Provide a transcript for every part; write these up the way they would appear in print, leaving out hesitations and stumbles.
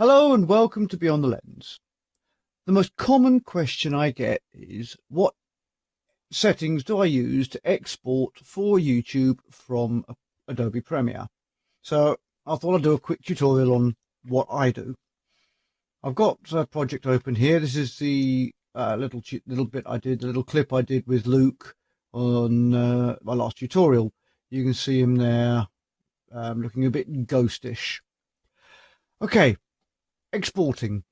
Hello and welcome to Beyond the Lens. The most common question I get is, what settings do I use to export for YouTube from Adobe Premiere? So I thought I'd do a quick tutorial on what I do. I've got a project open here. This is the little clip I did with Luke on my last tutorial. You can see him there looking a bit ghostish. Okay. Exporting.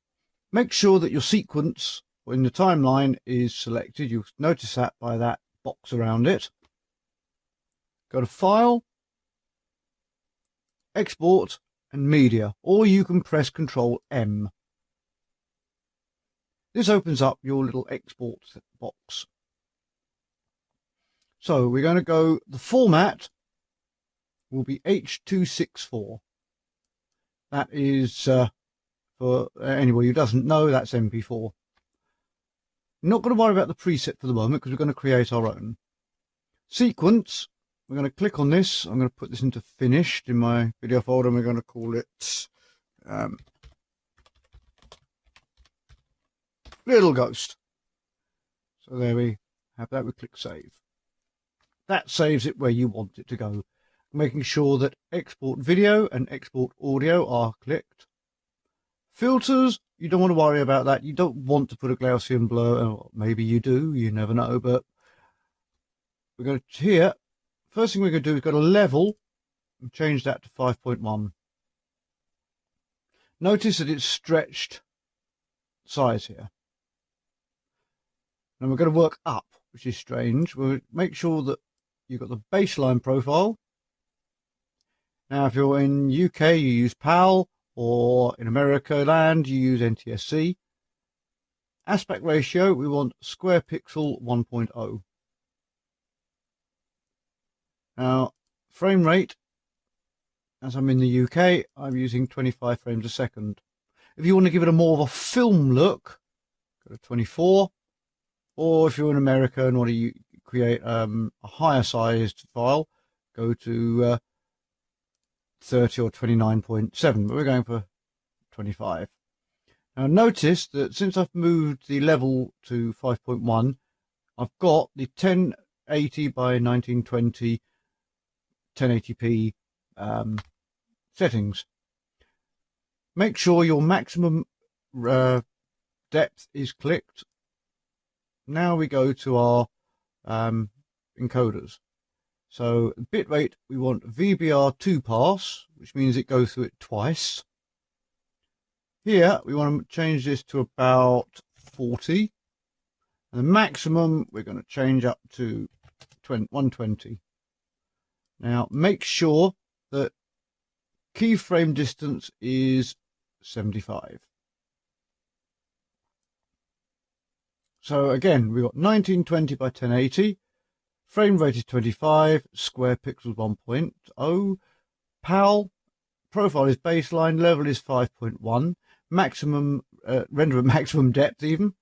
Make sure that your sequence in the timeline is selected. You'll notice that by that box around it. Go to File, Export and Media, or you can press Control M. This opens up your little export box. So we're going to go, the format will be H.264. That is for anybody who doesn't know, that's MP4. Not going to worry about the preset for the moment because we're going to create our own. Sequence, we're going to click on this. I'm going to put this into finished in my video folder and we're going to call it Little Ghost. So there we have that. We click save. That saves it where you want it to go. Making sure that export video and export audio are clicked. Filters, you don't want to worry about that. You don't want to put a Gaussian blur, or maybe you do, you never know, but we're going to here. First thing we're going to do is go to level and change that to 5.1. Notice that it's stretched size here. And we're going to work up, which is strange. We'll make sure that you've got the baseline profile. Now, if you're in UK, you use PAL. Or in America land, you use NTSC. Aspect ratio, we want square pixel 1.0. Now, frame rate, as I'm in the UK, I'm using 25 frames a second. If you want to give it a more of a film look, go to 24. Or if you're in America and want to create a higher sized file, go to 30 or 29.7, but we're going for 25. Now notice that since I've moved the level to 5.1, I've got the 1080 by 1920 1080p settings. Make sure your maximum depth is clicked. Now we go to our encoders. So bitrate, we want VBR 2 pass, which means it goes through it twice. Here we want to change this to about 40. And the maximum we're going to change up to 120. Now make sure that keyframe distance is 75. So again, we've got 1920 by 1080. Frame rate is 25, square pixels 1.0, PAL, profile is baseline, level is 5.1, maximum, render at maximum depth even.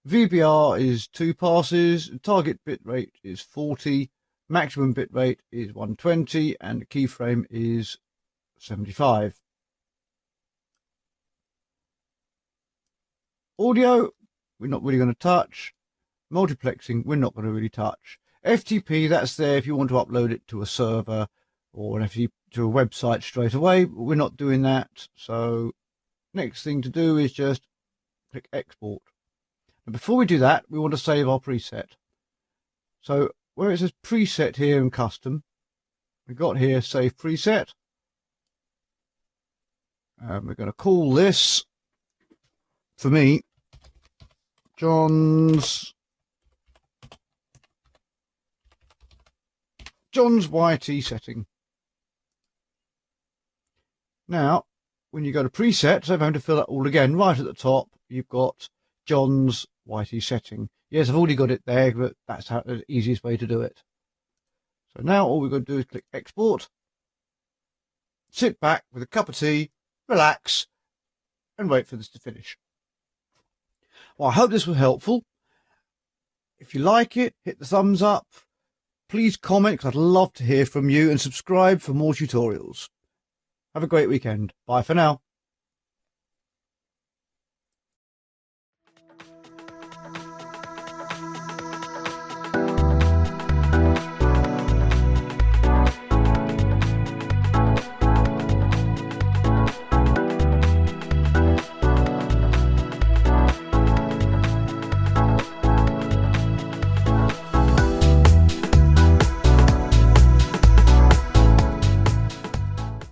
VBR is 2 passes, target bitrate is 40, maximum bitrate is 120, and the keyframe is 75. Audio, we're not really going to touch. Multiplexing, we're not going to really touch. FTP, that's there if you want to upload it to a server or an FTP to a website straight away. We're not doing that. So next thing to do is just click export. And before we do that, we want to save our preset. So where it says preset here in custom, we've got here save preset. And we're going to call this, for me, John's YT setting. Now, when you go to presets, I'm going to fill that all again. Right at the top, you've got John's YT setting. Yes, I've already got it there, but that's the easiest way to do it. So now all we've got to do is click export, sit back with a cup of tea, relax, and wait for this to finish. Well, I hope this was helpful. If you like it, hit the thumbs up. Please comment, because I'd love to hear from you, and subscribe for more tutorials. Have a great weekend. Bye for now.